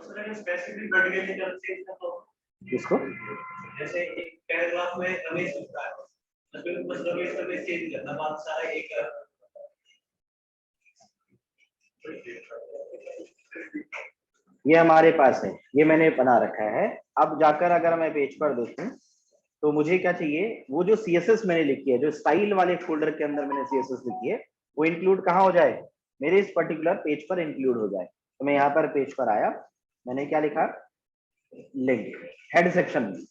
Specific vertical निकल change कर दो इसको, जैसे एक पैराग्राफ में रमेश लिखा है, मतलब बस रमेश चेंज करना, बात सारा एक ये हमारे पास है, ये मैंने बना रखा है। अब जाकर अगर मैं पेज पर देखूं तो मुझे क्या चाहिए, वो जो सीएसएस मैंने लिखी है, जो स्टाइल वाले फोल्डर के अंदर मैंने सीएसएस लिखी है, वो इंक्लूड कहाँ हो जाए, मेरे इस पर्टिकुलर पेज पर इंक्लूड हो जाए। तो मैं यहाँ पर पेज पर आया, मैंने क्या लिखा, लिंक, हेड सेक्शन में,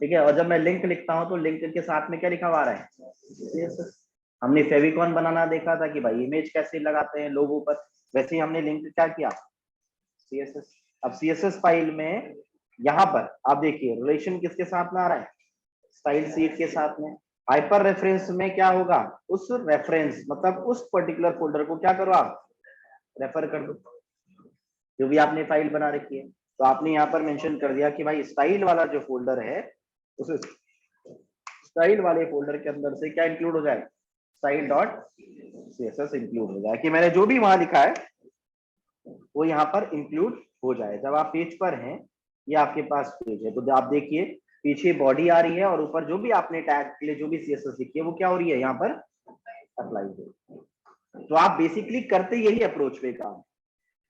ठीक है। और जब मैं लिंक लिखता हूँ तो लिंक के साथ में क्या लिखा हुआ है, सीएसएस। हमने फेविकॉन बनाना देखा था कि भाई इमेज कैसे लगाते हैं लोगों पर, वैसे ही हमने लिंक क्या किया, सीएसएस। अब सीएसएस फाइल में यहाँ पर आप देखिए रिलेशन किसके साथ में आ रहा है, स्टाइल सीट के साथ में। हाइपर रेफरेंस में क्या होगा, उस रेफरेंस मतलब उस पर्टिकुलर फोल्डर को क्या करो आप, रेफर कर दो, जो भी आपने फाइल बना रखी है। तो आपने यहाँ पर मेंशन कर दिया कि भाई स्टाइल वाला जो फोल्डर है, उस स्टाइल वाले फोल्डर के अंदर से क्या इंक्लूड हो जाए, स्टाइल डॉट सीएसएस इंक्लूड हो जाए, कि मैंने जो भी वहां लिखा है वो यहाँ पर इंक्लूड हो जाए। जब आप पेज पर हैं, ये आपके पास पेज है, तो आप देखिए पीछे बॉडी आ रही है और ऊपर जो भी आपने टैग के लिए जो भी सीएसएस लिखी है वो क्या हो रही है, यहाँ पर अप्लाई हो। तो आप बेसिकली करते यही अप्रोच पे काम,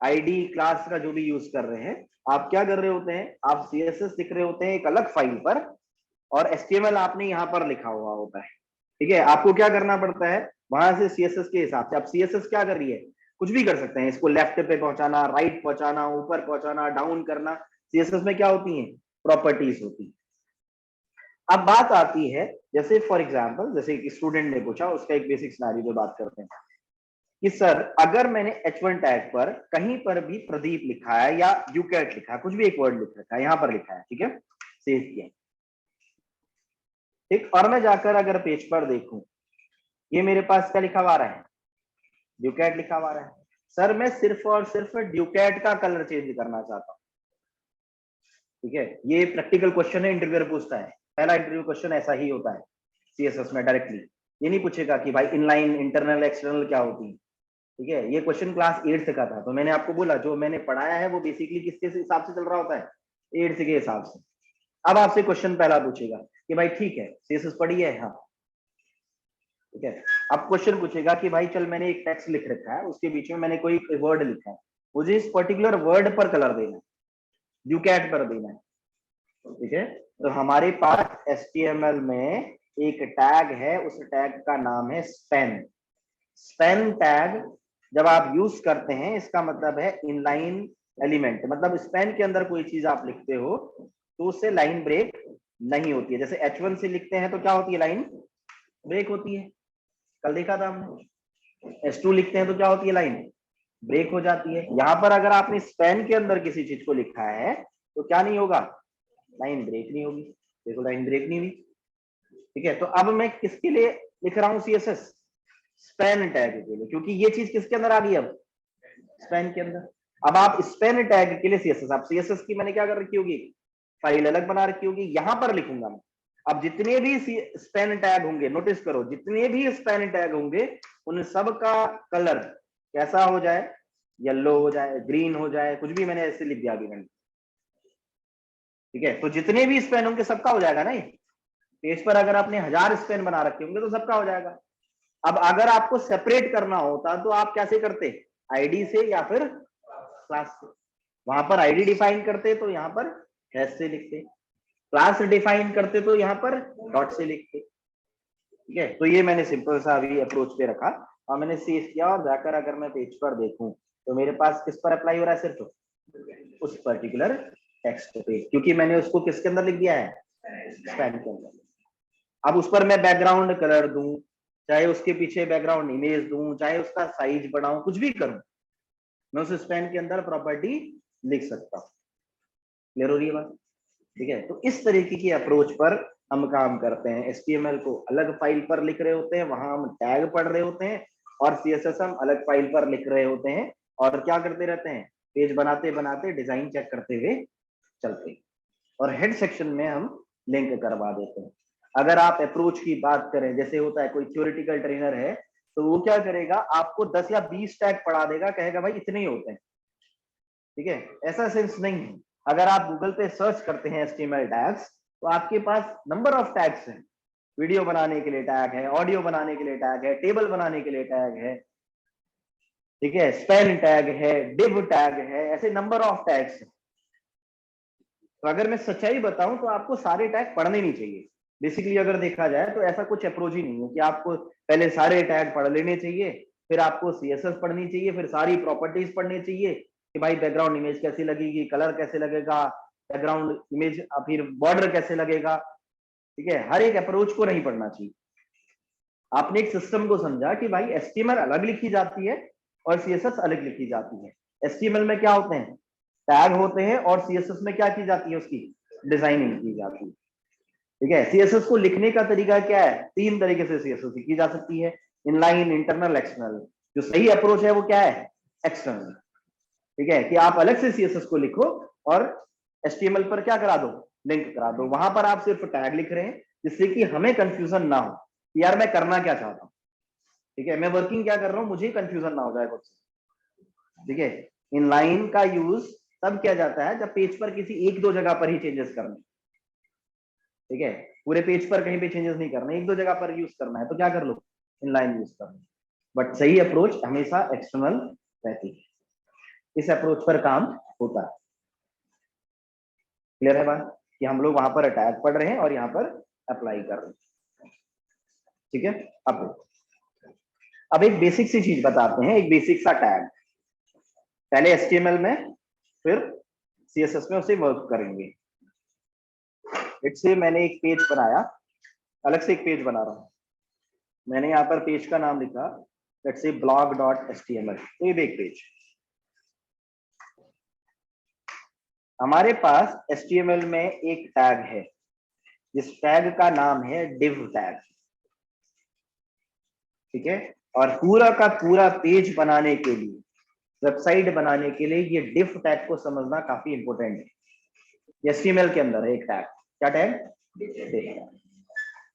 आईडी क्लास का जो भी यूज कर रहे हैं, आप क्या कर रहे होते हैं, आप सीएसएस लिख रहे होते हैं एक अलग फाइल पर, और एचटीएमएल आपने यहाँ पर लिखा हुआ होता है, ठीक है। आपको क्या करना पड़ता है, वहां से सीएसएस के हिसाब से, आप सीएसएस क्या कर रही है, कुछ भी कर सकते हैं, इसको लेफ्ट पे पहुंचाना, राइट पहुंचाना, ऊपर पहुंचाना, डाउन करना, सीएसएस में क्या होती है, प्रॉपर्टीज होती है। अब बात आती है, जैसे फॉर एग्जांपल, जैसे एक स्टूडेंट ने पूछा, उसका एक बेसिक सिनेरियो पे बात करते हैं कि सर अगर मैंने H1 टैग पर कहीं पर भी प्रदीप लिखा है या यूकैट लिखा है, कुछ भी एक वर्ड लिख रखा है, यहाँ पर लिखा है, ठीक है, सेव किया, ठीक। और मैं जाकर अगर पेज पर देखूं, ये मेरे पास क्या लिखा हुआ रहा है, ड्यूकैट लिखा हुआ रहा है। सर मैं सिर्फ और सिर्फ ड्यूकैट का कलर चेंज करना चाहता हूँ, ठीक है। ये प्रैक्टिकल क्वेश्चन है, इंटरव्यूअर पूछता है, पहला इंटरव्यू क्वेश्चन ऐसा ही होता है सीएसएस में डायरेक्टली। ये नहीं पूछेगा कि भाई इनलाइन इंटरनल एक्सटर्नल क्या होती है, ठीक है। ये क्वेश्चन क्लास 8 का था, तो मैंने आपको बोला जो मैंने पढ़ाया है वो बेसिकली किसके हिसाब से चल रहा होता है, 8 के हिसाब से। अब आपसे क्वेश्चन पहला पूछेगा कि भाई ठीक है सीएसएस पढ़ी है, हाँ, ठीक है। अब क्वेश्चन पूछेगा कि भाई चल मैंने एक टेक्स्ट लिख रखा है, उसके बीच में मैंने कोई वर्ड लिखा है, मुझे इस पर्टिकुलर वर्ड पर कलर देना है, ड्यूकैट पर देना है, ठीक है। तो हमारे पास एचटीएमएल में एक टैग है, उस टैग का नाम है स्पेन। स्पेन टैग जब आप यूज करते हैं, इसका मतलब है इनलाइन एलिमेंट, मतलब स्पेन के अंदर कोई चीज आप लिखते हो तो उससे लाइन ब्रेक नहीं होती है। जैसे H1 से लिखते हैं तो क्या होती है, लाइन ब्रेक होती है, कल देखा था हमने। H2 लिखते हैं तो क्या होती है, लाइन ब्रेक हो जाती है। यहाँ पर अगर आपने स्पेन के अंदर किसी चीज को लिखा है तो क्या नहीं होगा, लाइन ब्रेक नहीं होगी, देखो लाइन ब्रेक नहीं हुई, ठीक है। तो अब मैं किसके लिए लिख रहा हूँ सीएसएस, स्पेन टैग के लिए, क्योंकि ये चीज किसके अंदर आ गई, अब स्पेन के अंदर। अब आप स्पेन टैग के लिए सीएसएस, आप सीएसएस की मैंने क्या कर रखी होगी, फाइल अलग बना रखी होगी, यहां पर लिखूंगा मैं। अब जितने भी स्पेन टैग होंगे, नोटिस करो, जितने भी स्पेन टैग होंगे उन सब का कलर कैसा हो जाए, येलो हो जाए, ग्रीन हो जाए, कुछ भी मैंने ऐसे लिख दिया अभी मैंने, ठीक है। तो जितने भी स्पेन होंगे सबका हो जाएगा ना, पेज पर अगर आपने 1000 स्पेन बना रखे होंगे तो सबका हो जाएगा। अब अगर आपको सेपरेट करना होता तो आप कैसे करते, आईडी से या फिर क्लास से, वहां पर आईडी डिफाइन करते तो यहाँ पर हैश से लिखते, क्लास डिफाइन करते तो यहाँ पर डॉट से लिखते, ठीक है। तो ये मैंने सिंपल सा अभी अप्रोच पे रखा और मैंने सेव किया, और जाकर अगर मैं पेज पर देखूं तो मेरे पास किस पर अप्लाई हो रहा है, सिर्फ उस पर्टिकुलर टेक्स्ट पे, क्योंकि मैंने उसको किसके अंदर लिख दिया है, स्पेन के अंदर। अब उस पर मैं बैकग्राउंड कलर दूं, चाहे उसके पीछे बैकग्राउंड इमेज दूं, चाहे उसका साइज बढ़ाऊं, कुछ भी करूं, मैं उस स्पेन के अंदर प्रॉपर्टी लिख सकता हूं। क्लियर हो रही है बात, ठीक है। तो इस तरीके की अप्रोच पर हम काम करते हैं। एचटीएमएल को अलग फाइल पर लिख रहे होते हैं, वहां हम टैग पढ़ रहे होते हैं, और सीएसएस हम अलग फाइल पर लिख रहे होते हैं, और क्या करते रहते हैं, पेज बनाते बनाते डिजाइन चेक करते हुए चलते हैं, और हेड सेक्शन में हम लिंक करवा देते हैं। अगर आप अप्रोच की बात करें, जैसे होता है कोई थ्योरेटिकल ट्रेनर है तो वो क्या करेगा, आपको 10 या 20 टैग पढ़ा देगा, कहेगा भाई इतने ही होते हैं, ठीक है, ऐसा सेंस नहीं है। अगर आप गूगल पे सर्च करते हैं HTML टैग्स तो आपके पास नंबर ऑफ टैग्स हैं। वीडियो बनाने के लिए टैग है, ऑडियो बनाने के लिए टैग है, टेबल बनाने के लिए टैग है, ठीक है, स्पेल टैग है, डिव टैग है, ऐसे नंबर ऑफ टैग्स हैं। तो अगर मैं सच्चाई बताऊं तो आपको सारे टैग पढ़ने नहीं चाहिए। बेसिकली अगर देखा जाए तो ऐसा कुछ अप्रोच ही नहीं है कि आपको पहले सारे टैग पढ़ लेने चाहिए, फिर आपको CSS पढ़नी चाहिए, फिर सारी प्रॉपर्टीज पढ़नी चाहिए कि भाई बैकग्राउंड इमेज कैसी लगेगी, कलर कैसे लगेगा, बैकग्राउंड इमेज, फिर बॉर्डर कैसे लगेगा। ठीक है, हर एक अप्रोच को नहीं पढ़ना चाहिए। आपने एक सिस्टम को समझा कि भाई HTML अलग लिखी जाती है और CSS अलग लिखी जाती है। HTML में क्या होते हैं, टैग होते हैं, और CSS में क्या की जाती है, उसकी डिजाइनिंग की जाती है। ठीक है, CSS को लिखने का तरीका क्या है, 3 तरीके से CSS लिखी जा सकती है, इनलाइन, इंटरनल, एक्सटर्नल। जो सही अप्रोच है वो क्या है, एक्सटर्नल। ठीक है, कि आप अलग से CSS को लिखो और HTML पर क्या करा दो, लिंक करा दो। वहां पर आप सिर्फ टैग लिख रहे हैं जिससे कि हमें कंफ्यूजन ना हो कि यार मैं करना क्या चाहता हूँ। ठीक है, मैं वर्किंग क्या कर रहा हूँ, मुझे कंफ्यूजन ना हो जाए खुद से। ठीक है, इनलाइन का यूज तब किया जाता है जब पेज पर किसी 1-2 जगह पर ही चेंजेस करने। ठीक है, पूरे पेज पर कहीं पे चेंजेस नहीं करना, 1-2 जगह पर यूज करना है तो क्या कर लो, इनलाइन यूज कर लो। बट सही अप्रोच हमेशा एक्सटर्नल रहती है, इस अप्रोच पर काम होता है। क्लियर है बात, कि हम लोग वहां पर अटैक पढ़ रहे हैं और यहाँ पर अप्लाई कर रहे हैं। ठीक है, अब एक बेसिक सी चीज बताते हैं, एक बेसिक सा टैग। पहले HTML में, फिर CSS में उसे वर्क करेंगे। इससे मैंने एक पेज बनाया, अलग से एक पेज बना रहा हूं। मैंने यहाँ पर पेज का नाम लिखा लेट्स से blog.html। तो ये देख पेज, हमारे पास HTML में एक टैग है जिस टैग का नाम है div टैग। ठीक है, और पूरा का पूरा पेज बनाने के लिए, वेबसाइट बनाने के लिए ये div टैग को समझना काफी इंपॉर्टेंट है। HTML के अंदर है एक टैग, क्या टैग, div।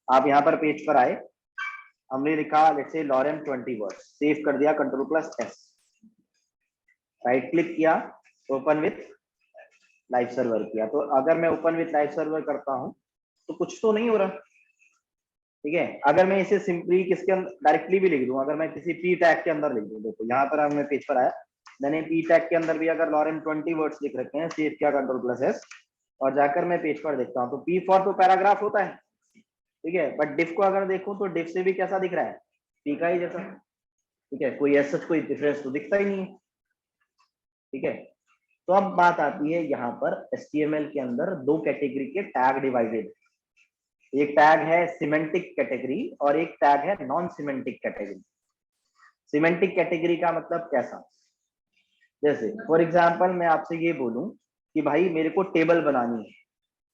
आप यहाँ पर पेज पर आए, हमने लिखा let's say lorem 20 words, save कर दिया Ctrl+S, राइट क्लिक किया, ओपन विथ लाइव सर्वर किया। तो अगर मैं ओपन विथ लाइव सर्वर करता हूं तो कुछ तो नहीं हो रहा। ठीक है, अगर मैं इसे सिंपली किसके अंदर डायरेक्टली भी लिख दूं, अगर मैं किसी P टैग के अंदर लिख दूं, देखो यहाँ पर मैं पेज पर आया, मैंने P टैग के अंदर भी अगर lorem 20 वर्ड्स लिख रखे हैं, सेव किया Ctrl+S, और जाकर मैं पेज पर देखता हूँ तो P फॉर तो पैराग्राफ होता है। ठीक है, बट डिफ को अगर देखूं तो डिफ से भी कैसा दिख रहा है, P का ही जैसा। ठीक है, कोई ऐसा कोई डिफरेंस तो दिखता ही नहीं है। ठीक है, तो अब बात आती है यहाँ पर HTML के अंदर 2 कैटेगरी के टैग डिवाइडेड। एक टैग है सिमेंटिक कैटेगरी और एक टैग है non semantic category. Semantic category का मतलब कैसा, जैसे फॉर एग्जांपल मैं आपसे ये बोलूं कि भाई मेरे को टेबल बनानी है।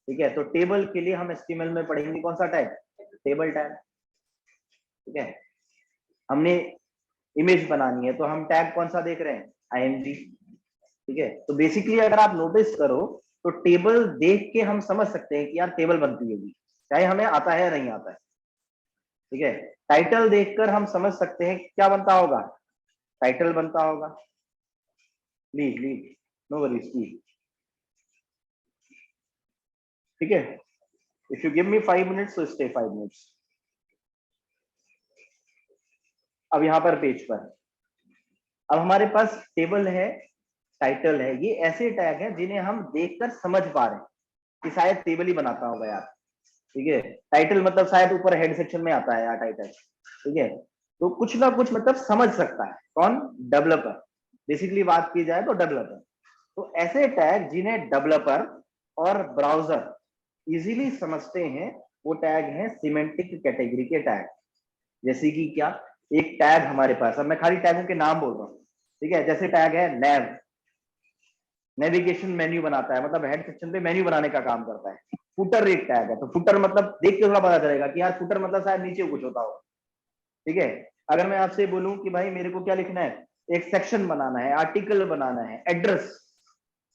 ठीक है, तो टेबल के लिए हम HTML में पढ़ेंगे कौन सा टैग, टेबल टैग। ठीक है, हमने इमेज बनानी है तो हम टैग कौन सा देख रहे हैं, img। ठीक है, तो बेसिकली अगर आप नोटिस करो तो टेबल देख के हम समझ सकते हैं कि यार टेबल बनती होगी, चाहे हमें आता है या नहीं आता है। ठीक है, टाइटल देखकर हम समझ सकते हैं क्या बनता होगा, टाइटल बनता होगा। Leave leave, no worries leave. ठीक है, if you give me 5 minutes तो स्टे 5 मिनट्स। अब यहाँ पर पेज पर, अब हमारे पास टेबल है, टाइटल है, ये ऐसे टैग हैं जिन्हें हम देखकर समझ पा रहे हैं कि शायद टेबल ही बनाता होगा यार। ठीक है, टाइटल मतलब शायद ऊपर हेड सेक्शन में आता है यार टाइटल। ठीक है, तो कुछ ना कुछ मतलब समझ सकता है कौन, डेवलपर। बेसिकली बात की जाए तो डेवलपर। तो ऐसे टैग जिन्हें डेवलपर और ब्राउजर इजीली समझते हैं वो टैग हैं सिमेंटिक कैटेगरी के टैग। जैसे कि क्या, एक टैग हमारे पास, अब मैं खाली टैगों के नाम बोल रहा हूँ। ठीक है, जैसे टैग है नैव, नेविगेशन मेन्यू बनाता है, मतलब हेड सेक्शन पे मेन्यू बनाने का काम करता है। फुटर एक टैग है, तो फुटर मतलब देख के थोड़ा पता चलेगा कि यार फुटर मतलब शायद नीचे कुछ होता हो। ठीक है, अगर मैं आपसे बोलूं कि भाई मेरे को क्या लिखना है, एक सेक्शन बनाना है, आर्टिकल बनाना है, एड्रेस,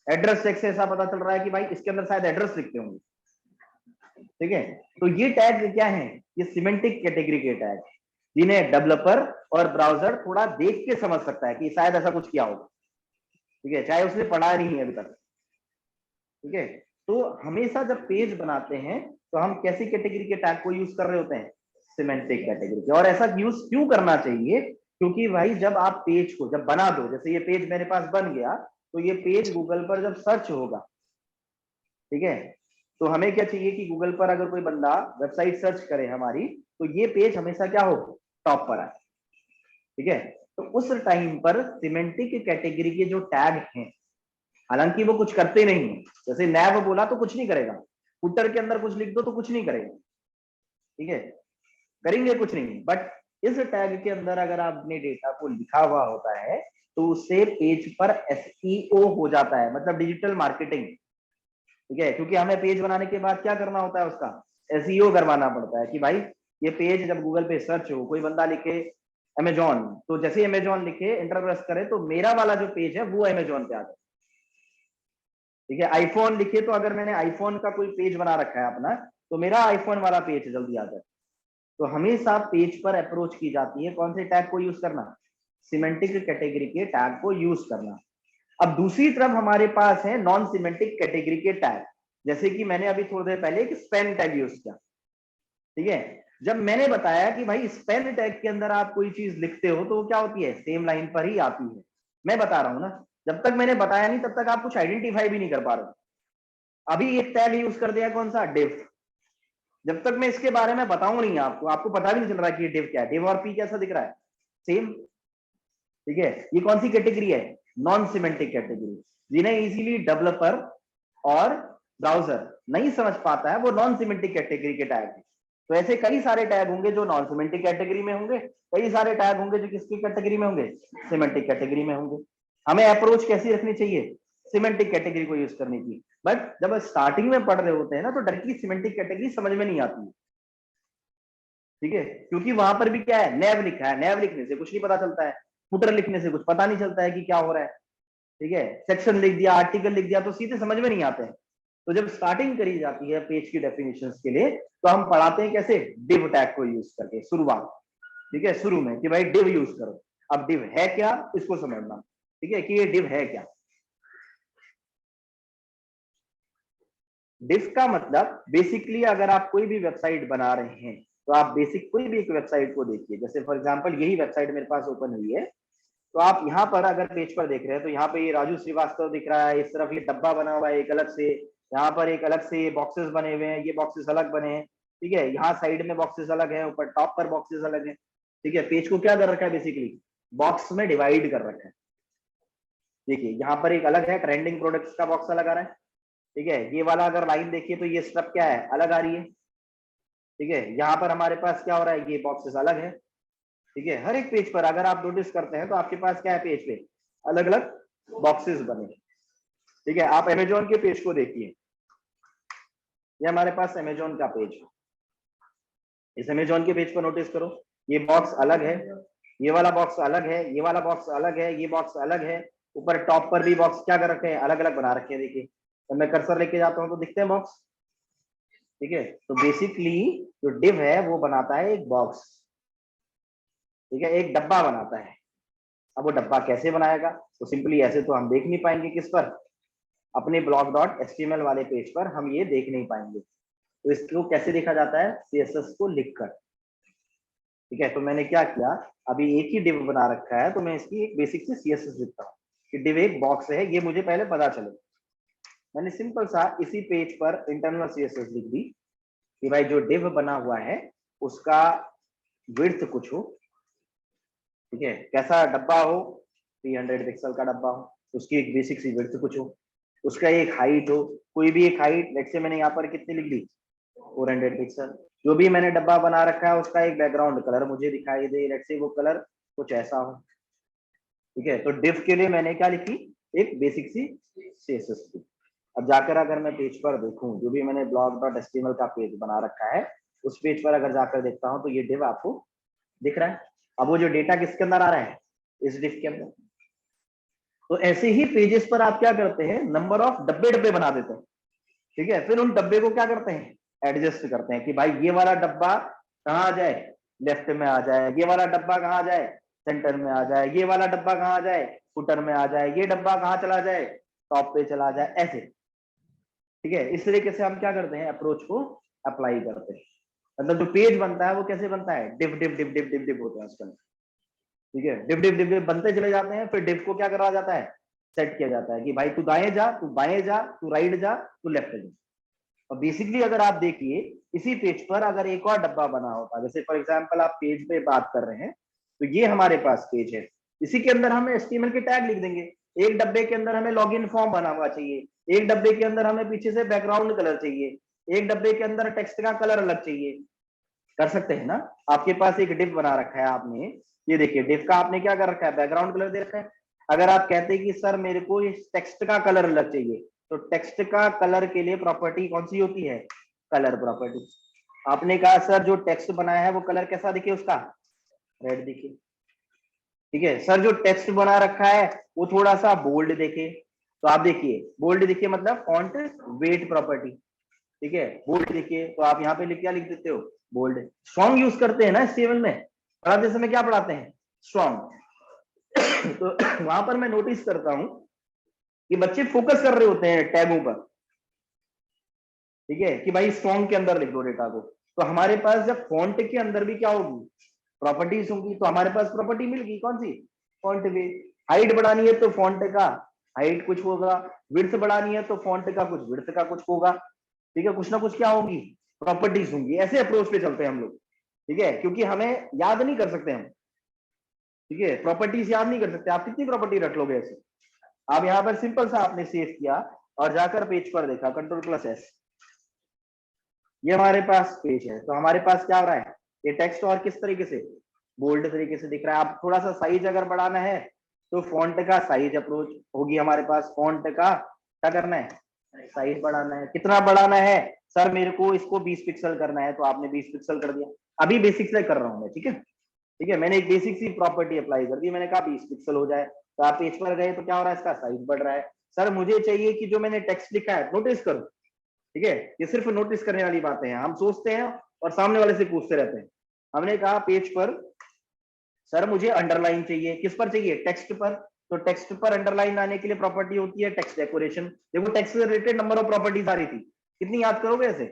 एड्रेस से ऐसा पता चल रहा है कि भाई इसके अंदर शायद एड्रेस लिखते होंगे। ठीक है, तो ये टैग क्या है, ये सिमेंटिक कैटेगरी के टैग, जिन्हें डेवलपर और ब्राउजर थोड़ा देख के समझ सकता है कि शायद ऐसा कुछ किया होगा। ठीक है, चाहे उसने पढ़ा नहीं है अभी तक। ठीक है, तो हमेशा जब पेज बनाते हैं तो हम कैसी कैटेगरी के टैग को यूज कर रहे होते हैं, सिमेंटिक कैटेगरी के। और ऐसा यूज क्यों करना चाहिए, क्योंकि भाई जब आप पेज को जब बना दो, जैसे ये पेज मेरे पास बन गया, तो ये पेज गूगल पर जब सर्च होगा, ठीक है, तो हमें क्या चाहिए कि गूगल पर अगर कोई बंदा वेबसाइट सर्च करे हमारी, तो ये पेज हमेशा क्या हो, टॉप पर आए। ठीक है, तो उस टाइम पर सिमेंटिक कैटेगरी के जो टैग हैं, हालांकि वो कुछ करते नहीं है, जैसे नैव बोला तो कुछ नहीं करेगा, फुटर के अंदर कुछ लिख दो तो कुछ नहीं करेगा, ठीक है, करेंगे कुछ नहीं, बट इस टैग के अंदर अगर आपने डेटा को लिखा हुआ होता है तो उससे पेज पर एसईओ हो जाता है, मतलब डिजिटल मार्केटिंग। ठीक है, क्योंकि हमें पेज बनाने के बाद क्या करना होता है, उसका एसईओ करवाना पड़ता है कि भाई ये पेज जब गूगल पे सर्च हो, कोई बंदा लिखे अमेजॉन, तो जैसे अमेजॉन लिखे एंटर प्रेस करे तो मेरा वाला जो पेज है वो अमेजॉन पे आ जाए। ठीक है, आईफोन लिखे तो अगर मैंने आईफोन का कोई पेज बना रखा है अपना, तो मेरा आईफोन वाला पेज जल्दी आ जाए। तो हमेशा पेज पर अप्रोच की जाती है कौन से टैग को यूज करना, सिमेंटिक कैटेगरी के टैग को यूज करना। अब दूसरी तरफ हमारे पास है नॉन सिमेंटिक कैटेगरी के टैग, जैसे कि मैंने अभी थोड़ी देर पहले एक स्पेन टैग यूज किया। ठीक है, जब मैंने बताया कि भाई स्पेन टैग के अंदर आप कोई चीज लिखते हो तो वो क्या होती है, सेम लाइन पर ही आती है। मैं बता रहा हूं ना, जब तक मैंने बताया नहीं तब तक आप कुछ आइडेंटिफाई भी नहीं कर पा रहे। अभी एक टैग यूज कर दिया कौन सा, डिव। जब तक मैं इसके बारे में बताऊं नहीं आपको, आपको पता भी नहीं चल रहा कि ये डिव क्या है, डिव और पी कैसा दिख रहा है, सेम। ठीक है, ये कौन सी कैटेगरी है, नॉन सिमेंटिक कैटेगरी। जिन्हें इजीली डेवलपर और ब्राउजर नहीं समझ पाता है वो नॉन सिमेंटिक कैटेगरी के टैग है। तो ऐसे कई सारे टैग होंगे जो नॉन सिमेंटिक कैटेगरी में होंगे, कई सारे टैग होंगे जो किसकी कैटेगरी में होंगे, सिमेंटिक कैटेगरी में होंगे। हमें अप्रोच कैसी रखनी चाहिए, सिमेंटिक कैटेगरी को यूज करने की। बट जब स्टार्टिंग में पढ़ रहे होते हैं ना तो डायरेक्टली सिमेंटिक कैटेगरी समझ में नहीं आती है। ठीक है, क्योंकि वहां पर भी क्या है, नैव लिखा है, नैव लिखने से कुछ नहीं पता चलता है, फुटर लिखने से कुछ पता नहीं चलता है कि क्या हो रहा है। ठीक है, सेक्शन लिख दिया, आर्टिकल लिख दिया तो सीधे समझ में नहीं आते हैं। तो जब स्टार्टिंग करी जाती है पेज की डेफिनेशंस के लिए, तो हम पढ़ाते हैं कैसे, डिव टैग को यूज करके शुरुआत। ठीक है, शुरू में कि भाई डिव यूज करो। अब डिव है क्या इसको समझना, ठीक है, कि ये डिव है क्या। डिव का मतलब बेसिकली अगर आप कोई भी वेबसाइट बना रहे हैं तो आप बेसिक कोई भी एक वेबसाइट को देखिए, जैसे फॉर एग्जांपल यही वेबसाइट मेरे पास ओपन हुई है, तो आप यहाँ पर अगर पेज पर देख रहे हैं तो यहाँ पे ये राजू श्रीवास्तव दिख रहा है, इस तरफ ये डब्बा बना हुआ है एक अलग से, यहाँ पर एक अलग से बॉक्सेस बने हुए हैं, ये बॉक्सेस अलग बने हैं। ठीक है, यहाँ साइड में बॉक्सेस अलग है, ऊपर टॉप पर बॉक्सेस अलग है। ठीक है, पेज को क्या कर रखा है, बेसिकली बॉक्स में डिवाइड कर रखा है। देखिए यहाँ पर एक अलग है, ट्रेंडिंग प्रोडक्ट्स का बॉक्स अलग आ रहा है। ठीक है, ये वाला अगर लाइन देखिए तो ये स्टेप क्या है, अलग आ रही है। ठीक है, यहाँ पर हमारे पास क्या हो रहा है, ये बॉक्सेस अलग है। ठीक है, हर एक पेज पर अगर आप नोटिस करते हैं तो आपके पास क्या है, पेज पे अलग अलग बॉक्सेस बने। ठीक है, आप अमेजोन के पेज को देखिए, ये हमारे पास अमेजोन का पेज है। इस अमेजोन के पेज पर नोटिस करो, ये बॉक्स अलग है, ये वाला बॉक्स अलग है, ये वाला बॉक्स अलग है, ये बॉक्स अलग है। ऊपर टॉप पर भी बॉक्स क्या कर रखे हैं, अलग अलग बना रखे हैं। देखिए तो मैं कर्सर लेके जाता हूँ तो दिखते हैं बॉक्स। ठीक है, तो बेसिकली जो डिव है वो बनाता है एक बॉक्स। ठीक है, एक डब्बा बनाता है। अब वो डब्बा कैसे बनाएगा, तो सिंपली ऐसे तो हम देख नहीं पाएंगे, किस पर, अपने blog.html वाले पेज पर हम ये देख नहीं पाएंगे। तो इसको कैसे देखा जाता है, सीएसएस को लिखकर। ठीक है, तो मैंने क्या किया, अभी एक ही डिव बना रखा है तो मैं इसकी एक बेसिक से सीएसएस लिखता हूँ कि डिव एक बॉक्स है, ये मुझे पहले पता चले। मैंने सिंपल सा इसी पेज पर इंटरनल सीएसएस लिख दी कि भाई जो डिव बना हुआ है उसका विड्थ कुछ हो। ठीक है, कैसा डब्बा हो, 300 पिक्सल का डब्बा हो, उसकी एक बेसिक सी विड्थ कुछ हो, उसका एक हाइट हो, कोई भी एक हाइट, लेट्स से मैंने यहाँ पर कितनी लिख दी, 400 पिक्सल। जो भी मैंने डब्बा बना रखा है उसका एक बैकग्राउंड कलर मुझे दिखाई दे, लेट्स से वो कलर कुछ ऐसा हो। ठीक है, तो डिव के लिए मैंने क्या लिखी, एक बेसिक सी सीएसएस की। अब जाकर अगर मैं पेज पर देखूं, जो भी मैंने blog.html का पेज बना रखा है उस पेज पर अगर जाकर देखता हूं तो ये डिव आपको दिख रहा है। अब वो जो डेटा किसके अंदर आ रहा है, इस डिव के अंदर। तो ऐसे ही पेजेस पर आप क्या करते हैं, नंबर ऑफ डब्बे डब्बे बना देते हैं। ठीक है, फिर उन डब्बे को क्या करते हैं, एडजस्ट करते हैं कि भाई ये वाला डब्बा कहाँ आ जाए, लेफ्ट में आ जाए, ये वाला डब्बा कहाँ आ जाए, सेंटर में आ जाए, ये वाला डब्बा कहाँ आ जाए, फुटर में आ जाए, ये डब्बा कहाँ चला जाए, टॉप पे चला जाए, ऐसे। ठीक है, इस तरीके से हम क्या करते हैं, अप्रोच को अप्लाई करते हैं। मतलब जो पेज बनता है वो कैसे बनता है, div div div div div div होते हैं उसके अंदर। ठीक है, डिव डिव डिव डिव बनते चले जाते हैं, फिर डिव को क्या करा जाता है, सेट किया जाता है कि भाई तू दाएं जा, तू बाएं जा, तू राइट जा, तू लेफ्ट जा। और बेसिकली अगर आप देखिए इसी पेज पर अगर एक और डब्बा बना होता, जैसे फॉर एग्जांपल आप पेज पे बात कर रहे हैं, तो ये हमारे पास पेज है, इसी के अंदर हम एचटीएमएल के टैग लिख देंगे। एक डब्बे के अंदर हमें लॉगिन फॉर्म बना हुआ चाहिए, एक डब्बे के अंदर हमें पीछे से बैकग्राउंड कलर चाहिए, एक डब्बे के अंदर टेक्स्ट का कलर अलग चाहिए। कर सकते हैं ना, आपके पास एक डिव बना रखा है आपने, ये देखिए डिव का आपने क्या कर रखा है, बैकग्राउंड कलर दे रखा है। अगर आप कहते हैं कि सर मेरे को इस टेक्स्ट का कलर अलग चाहिए, तो टेक्स्ट का कलर के लिए प्रॉपर्टी कौन सी होती है, कलर प्रॉपर्टी। आपने कहा सर जो टेक्स्ट बनाया है वो कलर कैसा दिखे उसका, रेड दिखे। ठीक है, सर जो टेक्स्ट बना रखा है वो थोड़ा सा बोल्ड दिखे, तो आप देखिए बोल्ड दिखे मतलब फॉन्ट वेट प्रॉपर्टी। ठीक है, बोल्ड देखिए तो आप यहाँ पे क्या लिख देते हो, बोल्ड। स्ट्रॉन्ग यूज करते हैं ना एचटीएमएल में, पढ़ाते समय क्या पढ़ाते हैं, स्ट्रॉन्ग। तो वहां पर मैं नोटिस करता हूं कि बच्चे फोकस कर रहे होते हैं टैगों पर। ठीक है, कि भाई स्ट्रॉन्ग के अंदर लिख दो डेटा को, तो हमारे पास जब फॉन्ट के अंदर भी क्या होगी, प्रॉपर्टीज होंगी, तो हमारे पास प्रॉपर्टी मिल गई कौन सी, फॉन्ट वेट। हाइट बढ़ानी है तो फॉन्ट का हाइट कुछ होगा, विड्थ बढ़ानी है तो फॉन्ट का कुछ विड्थ का कुछ होगा। ठीक है, कुछ ना कुछ क्या होगी, प्रॉपर्टीज होंगी। ऐसे अप्रोच पे चलते हैं हम लोग। ठीक है, क्योंकि हमें याद नहीं कर सकते हम। ठीक है, प्रॉपर्टीज याद नहीं कर सकते, आप कितनी प्रॉपर्टी रख लोगे ऐसे। आप यहाँ पर सिंपल सा आपने सेव किया और जाकर पेज पर देखा, Ctrl+S, ये हमारे पास पेज है। तो हमारे पास क्या हो रहा है, ये टेक्स्ट और किस तरीके से, बोल्ड तरीके से दिख रहा है। आप थोड़ा सा साइज अगर बढ़ाना है तो फॉन्ट का साइज अप्रोच होगी हमारे पास, फॉन्ट का क्या करना है, साइज बढ़ाना है। कितना बढ़ाना है, सर मेरे को इसको 20 पिक्सल करना है, तो आपने 20 पिक्सल कर दिया। अभी बेसिक से कर रहा हूं मैं, ठीक है। ठीक है, मैंने एक बेसिक सी प्रॉपर्टी अप्लाई कर दी, मैंने कहा 20 पिक्सल हो जाए, तो आप पेज पर गए तो क्या हो रहा है, इसका साइज बढ़ रहा है। सर मुझे चाहिए कि जो मैंने टेक्स्ट लिखा है, नोटिस करो। ठीक है, ये सिर्फ नोटिस करने वाली बातें हैं, हम सोचते हैं और सामने वाले से पूछते रहते हैं। हमने कहा पेज पर सर मुझे अंडरलाइन चाहिए, किस पर चाहिए, टेक्स्ट पर। तो टेक्स्ट पर अंडरलाइन आने के लिए प्रॉपर्टी होती है टेक्स्ट डेकोरेशन। देखो टेक्स्ट से रिलेटेड नंबर ऑफ प्रॉपर्टीज आ रही थी, कितनी याद करोगे ऐसे।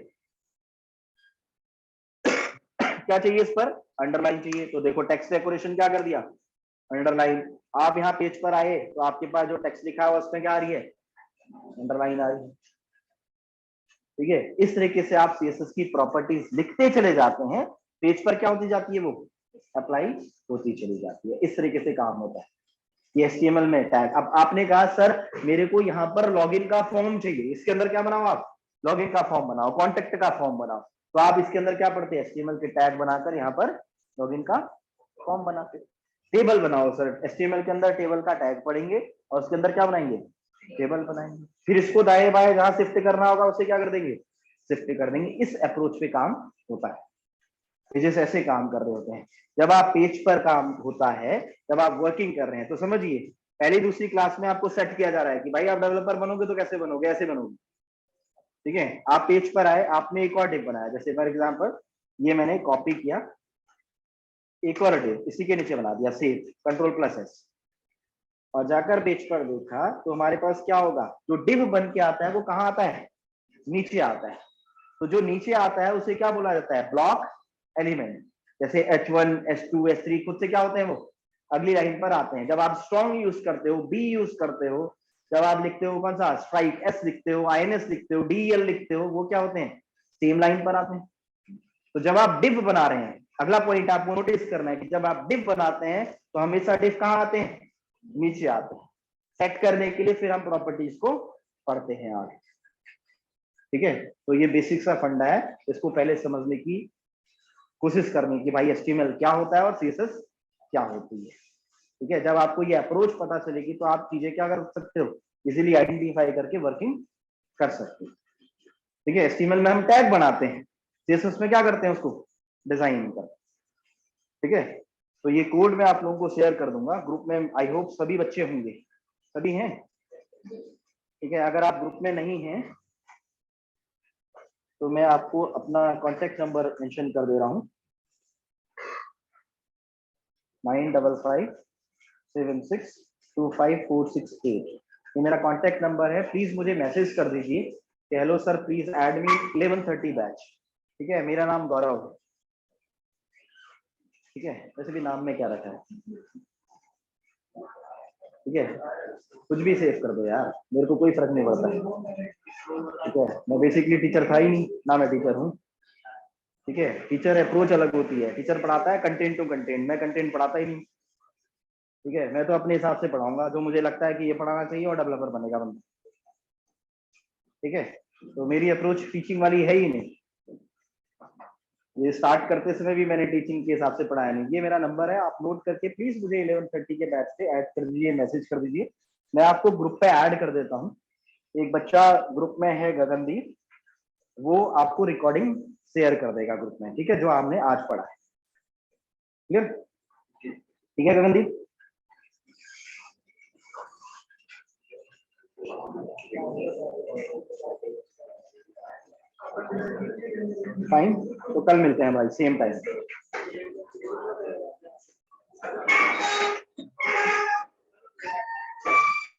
क्या चाहिए इस पर, अंडरलाइन चाहिए, तो देखो टेक्स्ट डेकोरेशन क्या कर दिया, अंडरलाइन। आप यहाँ पेज पर आए तो आपके पास जो टेक्स्ट लिखा है उसमें क्या आ रही है, अंडरलाइन आ रही है। ठीक है, इस तरीके से आप सीएसएस की प्रॉपर्टीज लिखते चले जाते हैं, पेज पर क्या होती जाती है, वो अप्लाई होती चली जाती है। इस तरीके से काम होता है ये एचटीएमएल में टैग। अब आपने कहा सर मेरे को यहाँ पर लॉगिन का फॉर्म चाहिए, इसके अंदर क्या बनाओ आप, लॉगिन का फॉर्म बनाओ, कॉन्टेक्ट का फॉर्म बनाओ। तो आप इसके अंदर क्या पढ़ते हैं, एचटीएमएल के टैग बनाकर यहाँ पर लॉगिन का फॉर्म बनाते। टेबल बनाओ सर, एचटीएमएल के अंदर टेबल का टैग पढ़ेंगे और उसके अंदर क्या बनाएंगे, टेबल बनाएंगे। फिर इसको दाएं बाएं जहां शिफ्ट करना होगा उसे क्या कर देंगे, शिफ्ट कर देंगे। इस अप्रोच पे काम होता है, पेजेस ऐसे काम कर रहे होते हैं। जब आप पेज पर काम होता है, जब आप वर्किंग कर रहे हैं, तो समझिए पहली दूसरी क्लास में आपको सेट किया जा रहा है कि भाई आप डेवलपर बनोगे तो कैसे बनोगे, ऐसे बनोगे। ठीक है, आप पेज पर आए, आपने एक और डिव बनाया, जैसे फॉर एग्जांपल ये मैंने कॉपी किया, एक और डिव इसी के नीचे बना दिया, सेव, Ctrl+S, और जाकर पेज पर देखा तो हमारे पास क्या होगा, जो डिव बन के आता है वो कहाँ आता है, नीचे आता है। तो जो नीचे आता है उसे क्या बोला जाता है, ब्लॉक एलिमेंट। जैसे H1 H2 H3 खुद से क्या होते हैं, वो अगली लाइन पर आते हैं। जब आप स्ट्रॉन्ग यूज करते हो, बी यूज करते हो, जब आप लिखते हो कौन सा स्ट्राइक, एस लिखते हो, INS लिखते हो, DEL लिखते हो, वो क्या होते हैं, सेम लाइन पर आते हैं। तो जब आप डिव बना रहे हैं, अगला पॉइंट आपको नोटिस करना है कि जब आप डिव बनाते हैं तो हमेशा डिव कहाँ आते हैं, नीचे आते हैं। सेट करने के लिए फिर हम प्रॉपर्टीज को पढ़ते हैं आगे। ठीक है, तो ये बेसिक सा फंडा है, इसको पहले समझने की कोशिश करनी कि भाई एचटीएमएल क्या होता है और सीएसएस क्या होती है। ठीक है, जब आपको ये अप्रोच पता चलेगी तो आप चीजें क्या कर सकते हो, इजीली आइडेंटिफाई करके वर्किंग कर सकते हो। ठीक है, एचटीएमएल में हम टैग बनाते हैं, सीएसएस में क्या करते हैं, उसको डिजाइन करते हैं। ठीक है, तो ये कोड मैं आप लोगों को शेयर कर दूंगा ग्रुप में, आई होप सभी बच्चे होंगे, सभी हैं। ठीक है, अगर आप ग्रुप में नहीं हैं तो मैं आपको अपना कॉन्टेक्ट नंबर मेंशन कर दे रहा हूं। 9557625468। ये मेरा कॉन्टेक्ट नंबर है, प्लीज मुझे मैसेज कर दीजिए कि hello sir please add me 11:30 batch. ठीक है, मेरा नाम गौरव है। ठीक है, वैसे भी नाम में क्या रखा है, ठीक है, कुछ भी सेव कर दो यार, मेरे को कोई फर्क नहीं पड़ता। ठीक है, मैं बेसिकली टीचर था ही नहीं ना, मैं टीचर हूँ। ठीक है, टीचर अप्रोच अलग होती है, टीचर पढ़ाता है कंटेंट टू कंटेंट, मैं कंटेंट पढ़ाता ही नहीं। ठीक है, मैं तो अपने हिसाब से पढ़ाऊंगा जो मुझे लगता है कि ये पढ़ाना चाहिए और डेवलपर बनेगा बंदा। ठीक है, तो मेरी अप्रोच टीचिंग वाली है ही नहीं। ये स्टार्ट करते समय भी मैंने टीचिंग के हिसाब से पढ़ाया नहीं। ये मेरा नंबर है, आप नोट करके प्लीज मुझे 11:30 के बैच से ऐड कर दीजिए, मैसेज कर दीजिए, मैं आपको ग्रुप पे ऐड कर देता हूँ। एक बच्चा ग्रुप में है गगनदीप, वो आपको रिकॉर्डिंग शेयर कर देगा ग्रुप में। ठीक है, जो आपने आज पढ़ा है। क्लियर? ठीक है गगनदीप, फाइन, तो कल मिलते हैं भाई सेम टाइम।